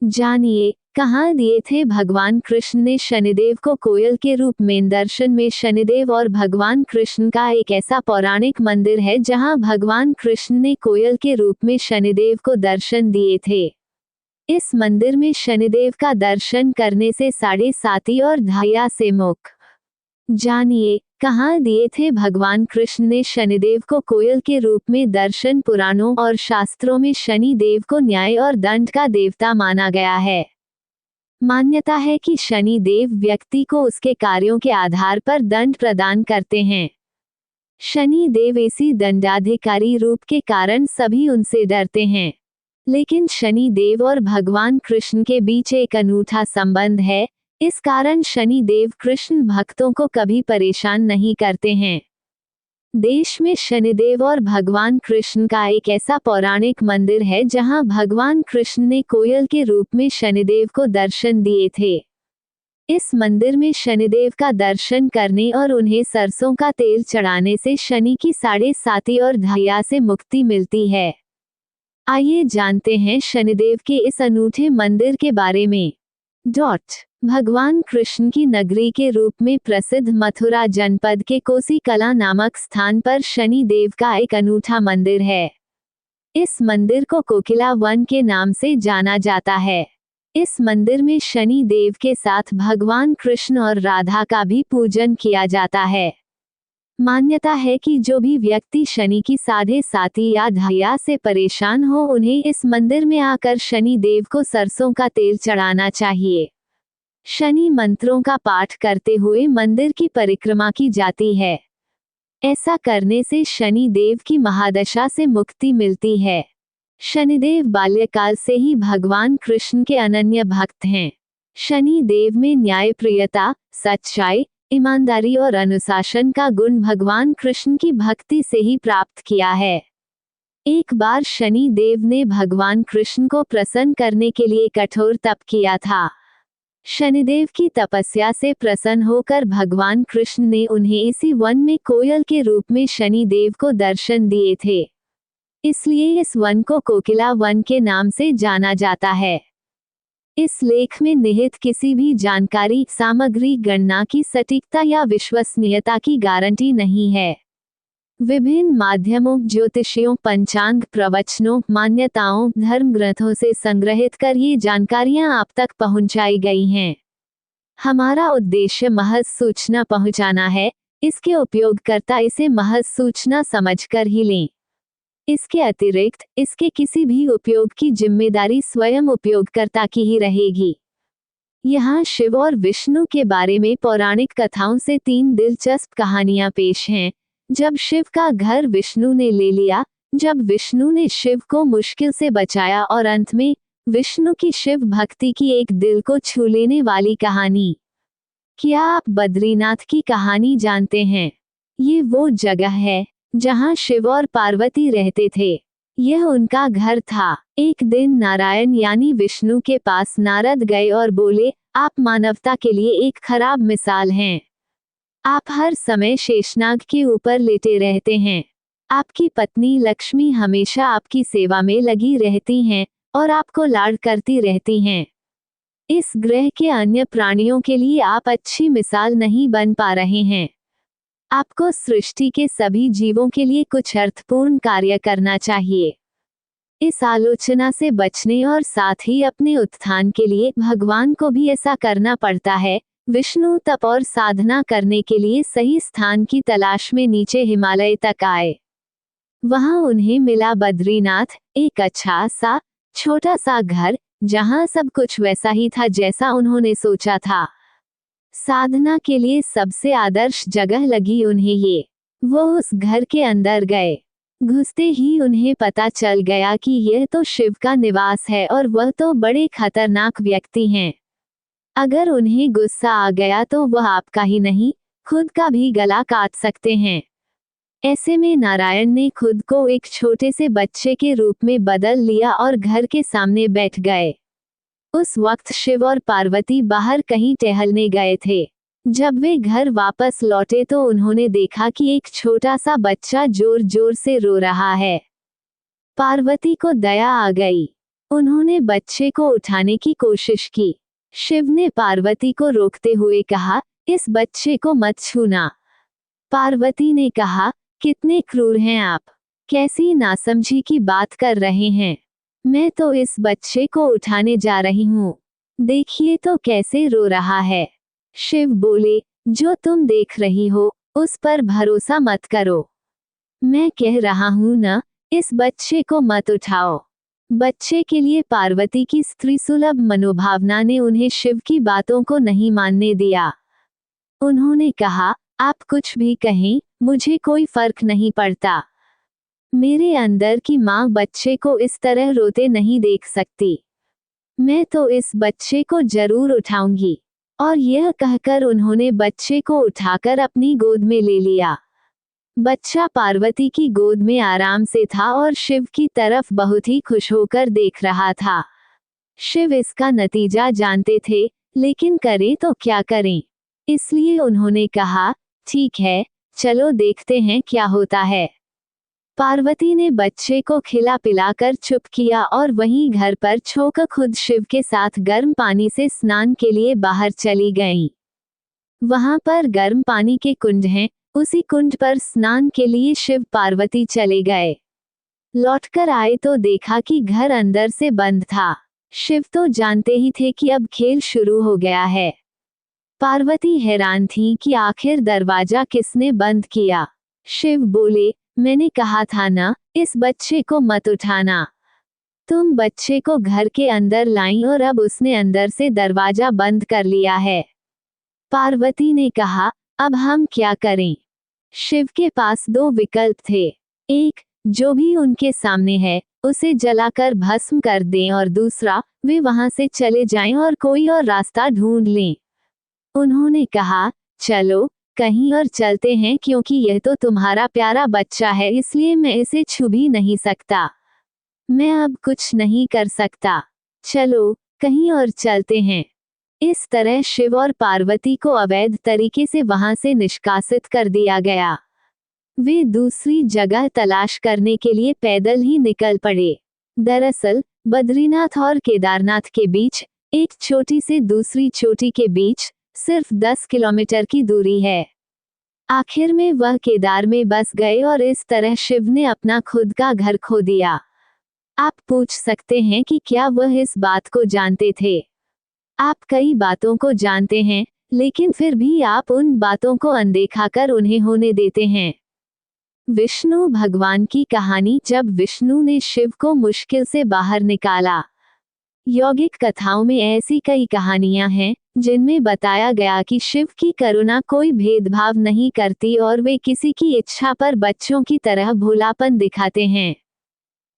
जानिए, कहाँ दिए थे भगवान कृष्ण ने शनिदेव को कोयल के रूप में। दर्शन में शनिदेव और भगवान कृष्ण का एक ऐसा पौराणिक मंदिर है जहाँ भगवान कृष्ण ने कोयल के रूप में शनिदेव को दर्शन दिए थे। इस मंदिर में शनिदेव का दर्शन करने से साढ़े साती और धाया से मुक्त। जानिए, कहाँ दिए थे भगवान कृष्ण ने शनिदेव को कोयल के रूप में दर्शन। पुराणों और शास्त्रों में शनि देव को न्याय और दंड का देवता माना गया है। मान्यता है कि शनि देव व्यक्ति को उसके कार्यों के आधार पर दंड प्रदान करते हैं। शनि देव ऐसी दंडाधिकारी रूप के कारण सभी उनसे डरते हैं। लेकिन शनि देव और भगवान कृष्ण के बीच एक अनूठा संबंध है। इस कारण शनि देव कृष्ण भक्तों को कभी परेशान नहीं करते हैं। देश में शनिदेव और भगवान कृष्ण का एक ऐसा पौराणिक मंदिर है जहां भगवान कृष्ण ने कोयल के रूप में शनिदेव को दर्शन दिए थे। इस मंदिर में शनिदेव का दर्शन करने और उन्हें सरसों का तेल चढ़ाने से शनि की साढ़े साती और धाया से मुक्ति मिलती है। आइए जानते हैं शनिदेव के इस अनूठे मंदिर के बारे में। भगवान कृष्ण की नगरी के रूप में प्रसिद्ध मथुरा जनपद के कोसी कला नामक स्थान पर शनि देव का एक अनूठा मंदिर है। इस मंदिर को कोकिला वन के नाम से जाना जाता है। इस मंदिर में शनि देव के साथ भगवान कृष्ण और राधा का भी पूजन किया जाता है। मान्यता है कि जो भी व्यक्ति शनि की साढ़े साती या धाया से परेशान हो उन्हें इस मंदिर में आकर शनि देव को सरसों का तेल चढ़ाना चाहिए। शनि मंत्रों का पाठ करते हुए मंदिर की परिक्रमा की जाती है। ऐसा करने से शनि देव की महादशा से मुक्ति मिलती है। शनिदेव बाल्यकाल से ही भगवान कृष्ण के अनन्य भक्त हैं। शनि देव में न्यायप्रियता, सच्चाई, ईमानदारी और अनुशासन का गुण भगवान कृष्ण की भक्ति से ही प्राप्त किया है। एक बार शनि देव ने भगवान कृष्ण को प्रसन्न करने के लिए कठोर तप किया था। शनिदेव की तपस्या से प्रसन्न होकर भगवान कृष्ण ने उन्हें इसी वन में कोयल के रूप में शनि देव को दर्शन दिए थे। इसलिए इस वन को कोकिला वन के नाम से जाना जाता है। इस लेख में निहित किसी भी जानकारी सामग्री गणना की सटीकता या विश्वसनीयता की गारंटी नहीं है। विभिन्न माध्यमों, ज्योतिषियों, पंचांग, प्रवचनों, मान्यताओं, धर्म ग्रंथों से संग्रहित कर ये जानकारियां आप तक पहुंचाई गई हैं। हमारा उद्देश्य महज सूचना पहुंचाना है। इसके उपयोगकर्ता इसे महज सूचना समझकर ही लें। इसके अतिरिक्त इसके किसी भी उपयोग की जिम्मेदारी स्वयं उपयोगकर्ता की ही रहेगी। यहाँ शिव और विष्णु के बारे में पौराणिक कथाओं से 3 दिलचस्प कहानियां पेश हैं। जब शिव का घर विष्णु ने ले लिया, जब विष्णु ने शिव को मुश्किल से बचाया और अंत में विष्णु की शिव भक्ति की एक दिल को छू लेने वाली कहानी। क्या आप बद्रीनाथ की कहानी जानते हैं? ये वो जगह है जहाँ शिव और पार्वती रहते थे। यह उनका घर था। एक दिन नारायण यानी विष्णु के पास नारद गए और बोले, आप मानवता के लिए एक खराब मिसाल हैं। आप हर समय शेषनाग के ऊपर लेटे रहते हैं। आपकी पत्नी लक्ष्मी हमेशा आपकी सेवा में लगी रहती हैं और आपको लाड करती रहती हैं। इस ग्रह के अन्य प्राणियों के लिए आप अच्छी मिसाल नहीं बन पा रहे हैं। आपको सृष्टि के सभी जीवों के लिए कुछ अर्थपूर्ण कार्य करना चाहिए। इस आलोचना से बचने और साथ ही अपने उत्थान के लिए भगवान को भी ऐसा करना पड़ता है। विष्णु तप और साधना करने के लिए सही स्थान की तलाश में नीचे हिमालय तक आए। वहां उन्हें मिला बद्रीनाथ, एक अच्छा सा छोटा सा घर जहां सब कुछ वैसा ही था जैसा उन्होंने सोचा था। साधना के लिए सबसे आदर्श जगह लगी उन्हें ये। वो उस घर के अंदर गए। घुसते ही उन्हें पता चल गया कि यह तो शिव का निवास है और वह तो बड़े खतरनाक व्यक्ति हैं। अगर उन्हें गुस्सा आ गया तो वह आपका ही नहीं, खुद का भी गला काट सकते हैं। ऐसे में नारायण ने खुद को एक छोटे से बच्चे के रूप में बदल लिया और घर के सामने बैठ गए। उस वक्त शिव और पार्वती बाहर कहीं टहलने गए थे। जब वे घर वापस लौटे तो उन्होंने देखा कि एक छोटा सा बच्चा जोर जोर से रो रहा है। पार्वती को दया आ गई। उन्होंने बच्चे को उठाने की कोशिश की। शिव ने पार्वती को रोकते हुए कहा, इस बच्चे को मत छूना। पार्वती ने कहा, कितने क्रूर हैं आप, कैसी नासमझी की बात कर रहे हैं। मैं तो इस बच्चे को उठाने जा रही हूँ, देखिए तो कैसे रो रहा है। शिव बोले, जो तुम देख रही हो उस पर भरोसा मत करो, मैं कह रहा हूँ ना, इस बच्चे को मत उठाओ। बच्चे के लिए पार्वती की स्त्री सुलभ मनोभावना ने उन्हें शिव की बातों को नहीं मानने दिया। उन्होंने कहा, आप कुछ भी कहें, मुझे कोई फर्क नहीं पड़ता। मेरे अंदर की माँ बच्चे को इस तरह रोते नहीं देख सकती। मैं तो इस बच्चे को जरूर उठाऊंगी। और यह कहकर उन्होंने बच्चे को उठाकर अपनी गोद में ले लिया। बच्चा पार्वती की गोद में आराम से था और शिव की तरफ बहुत ही खुश होकर देख रहा था। शिव इसका नतीजा जानते थे, लेकिन करें तो क्या करें, इसलिए उन्होंने कहा, ठीक है, चलो देखते हैं क्या होता है। पार्वती ने बच्चे को खिला पिलाकर चुप किया और वहीं घर पर छोकर खुद शिव के साथ गर्म पानी से स्नान के लिए बाहर चली गईं। वहां पर गर्म पानी के कुंड हैं, उसी कुंड पर स्नान के लिए शिव पार्वती चले गए। लौटकर आए तो देखा कि घर अंदर से बंद था। शिव तो जानते ही थे कि अब खेल शुरू हो गया है। पार्वती हैरान थी कि आखिर दरवाजा किसने बंद किया। शिव बोले, मैंने कहा था ना, इस बच्चे को मत उठाना। तुम बच्चे को घर के अंदर लाईं और अब उसने अंदर से दरवाजा बंद कर लिया है। पार्वती ने कहा, अब हम क्या करें। शिव के पास दो विकल्प थे, एक, जो भी उनके सामने है उसे जलाकर भस्म कर दें, और दूसरा, वे वहां से चले जाएं और कोई और रास्ता ढूंढ लें। उन्होंने कहा, चलो कहीं और चलते हैं, क्योंकि यह तो तुम्हारा प्यारा बच्चा है, इसलिए मैं इसे छू भी नहीं सकता। मैं अब कुछ नहीं कर सकता, चलो कहीं और चलते हैं। इस तरह शिव और पार्वती को अवैध तरीके से वहां से निष्कासित कर दिया गया। वे दूसरी जगह तलाश करने के लिए पैदल ही निकल पड़े। दरअसल बद्रीनाथ और केदारनाथ के बीच, एक चोटी से दूसरी चोटी के बीच सिर्फ 10 किलोमीटर की दूरी है। आखिर में वह केदार में बस गए और इस तरह शिव ने अपना खुद का घर खो दिया। आप पूछ सकते हैं कि क्या वह इस बात को जानते थे। आप कई बातों को जानते हैं, लेकिन फिर भी आप उन बातों को अनदेखा कर उन्हें होने देते हैं। विष्णु भगवान की कहानी, जब विष्णु ने शिव को मुश्किल से बाहर निकाला। यौगिक कथाओं में ऐसी कई कहानियां हैं जिनमें बताया गया कि शिव की करुणा कोई भेदभाव नहीं करती और वे किसी की इच्छा पर बच्चों की तरह भोलापन दिखाते हैं।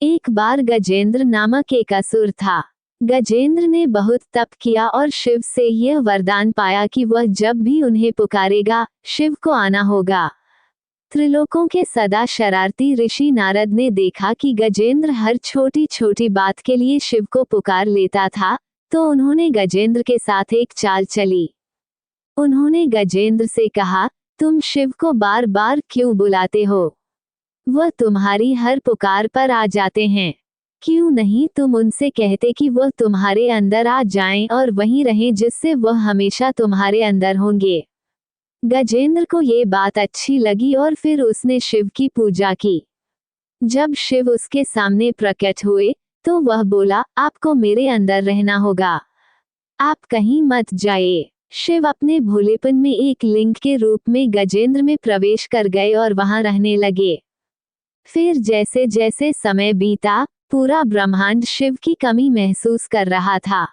एक बार गजेंद्र नामक एक असुर था। गजेंद्र ने बहुत तप किया और शिव से यह वरदान पाया कि वह जब भी उन्हें पुकारेगा, शिव को आना होगा। त्रिलोकों के सदा शरारती ऋषि नारद ने देखा कि गजेंद्र हर छोटी छोटी बात के लिए शिव को पुकार लेता था, तो उन्होंने गजेंद्र के साथ एक चाल चली। उन्होंने गजेंद्र से कहा, तुम शिव को बार बार क्यों बुलाते हो? वह तुम्हारी हर पुकार पर आ जाते हैं। क्यों नहीं तुम उनसे कहते कि वह तुम्हारे अंदर आ जाएं और वहीं रहें, जिससे वह हमेशा तुम्हारे अंदर होंगे। गजेंद्र को ये बात अच्छी लगी और फिर उसने शिव की पूजा की। जब शिव उसके सामने प्रकट हुए तो वह बोला, आपको मेरे अंदर रहना होगा, आप कहीं मत जाइए। शिव अपने भोलेपन में एक लिंग के रूप में गजेंद्र में प्रवेश कर गए और वहां रहने लगे। फिर जैसे जैसे समय बीता, पूरा ब्रह्मांड शिव की कमी महसूस कर रहा था।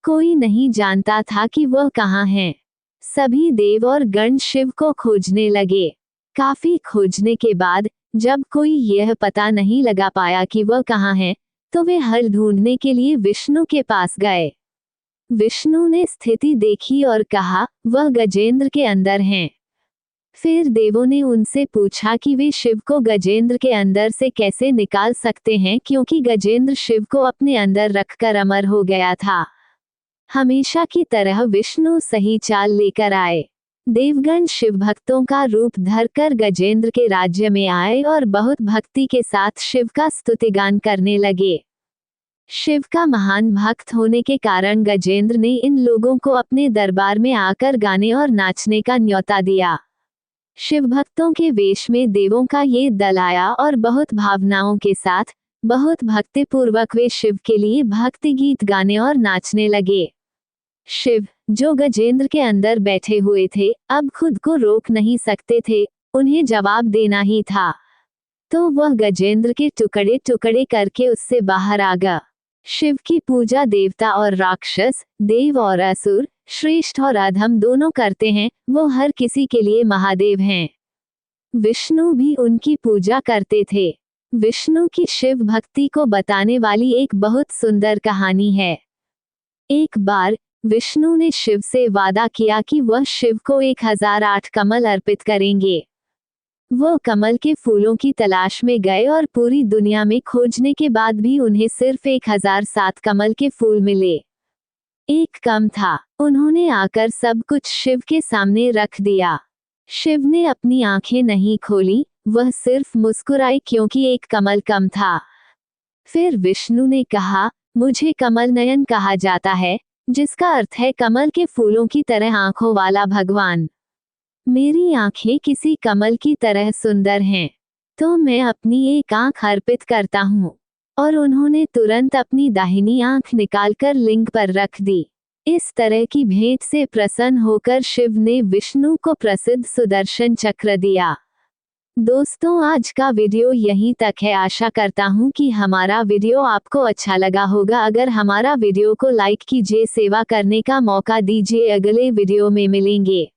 कोई नहीं जानता था कि वह कहाँ है। सभी देव और गण शिव को खोजने लगे। काफी खोजने के बाद जब कोई यह पता नहीं लगा पाया कि वह कहाँ है, तो वे हल ढूंढने के लिए विष्णु के पास गए। विष्णु ने स्थिति देखी और कहा, वह गजेंद्र के अंदर हैं। फिर देवों ने उनसे पूछा कि वे शिव को गजेंद्र के अंदर से कैसे निकाल सकते हैं, क्योंकि गजेंद्र शिव को अपने अंदर रखकर अमर हो गया था। हमेशा की तरह विष्णु सही चाल लेकर आए। देवगण शिव भक्तों का रूप धरकर गजेंद्र के राज्य में आए और बहुत भक्ति के साथ शिव का स्तुतिगान करने लगे। शिव का महान भक्त होने के कारण गजेंद्र ने इन लोगों को अपने दरबार में आकर गाने और नाचने का न्योता दिया। शिव भक्तों के वेश में देवों का ये दल आया और बहुत भावनाओं के साथ, बहुत भक्तिपूर्वक वे शिव के लिए भक्ति गीत गाने और नाचने लगे। शिव, जो गजेंद्र के अंदर बैठे हुए थे, अब खुद को रोक नहीं सकते थे, उन्हें जवाब देना ही था। तो वह गजेंद्र के टुकड़े टुकड़े करके उससे बाहर आ गया। शिव की पूजा देवता और राक्षस, देव और असुर, श्रेष्ठ और अधम दोनों करते हैं, वो हर किसी के लिए महादेव हैं। विष्णु भी उनकी पूजा करते थे। विष्णु की शिव भक्ति को बताने वाली एक बहुत सुंदर कहानी है। एक बार विष्णु ने शिव से वादा किया कि वह शिव को 1008 कमल अर्पित करेंगे। वो कमल के फूलों की तलाश में गए और पूरी दुनिया में खोजने के बाद भी उन्हें सिर्फ 1007 कमल के फूल मिले। एक कम था। उन्होंने आकर सब कुछ शिव के सामने रख दिया। शिव ने अपनी आंखें नहीं खोली, वह सिर्फ मुस्कुराए क्योंकि एक कमल कम था। फिर विष्णु ने कहा, मुझे कमल नयन कहा जाता है, जिसका अर्थ है कमल के फूलों की तरह आंखों वाला भगवान। मेरी आंखें किसी कमल की तरह सुंदर हैं, तो मैं अपनी एक आंख अर्पित करता हूँ। और उन्होंने तुरंत अपनी दाहिनी आंख निकालकर लिंग पर रख दी। इस तरह की भेंट से प्रसन्न होकर शिव ने विष्णु को प्रसिद्ध सुदर्शन चक्र दिया। दोस्तों, आज का वीडियो यहीं तक है। आशा करता हूँ कि हमारा वीडियो आपको अच्छा लगा होगा। अगर हमारा वीडियो को लाइक कीजिए, सेवा करने का मौका दीजिए। अगले वीडियो में मिलेंगे।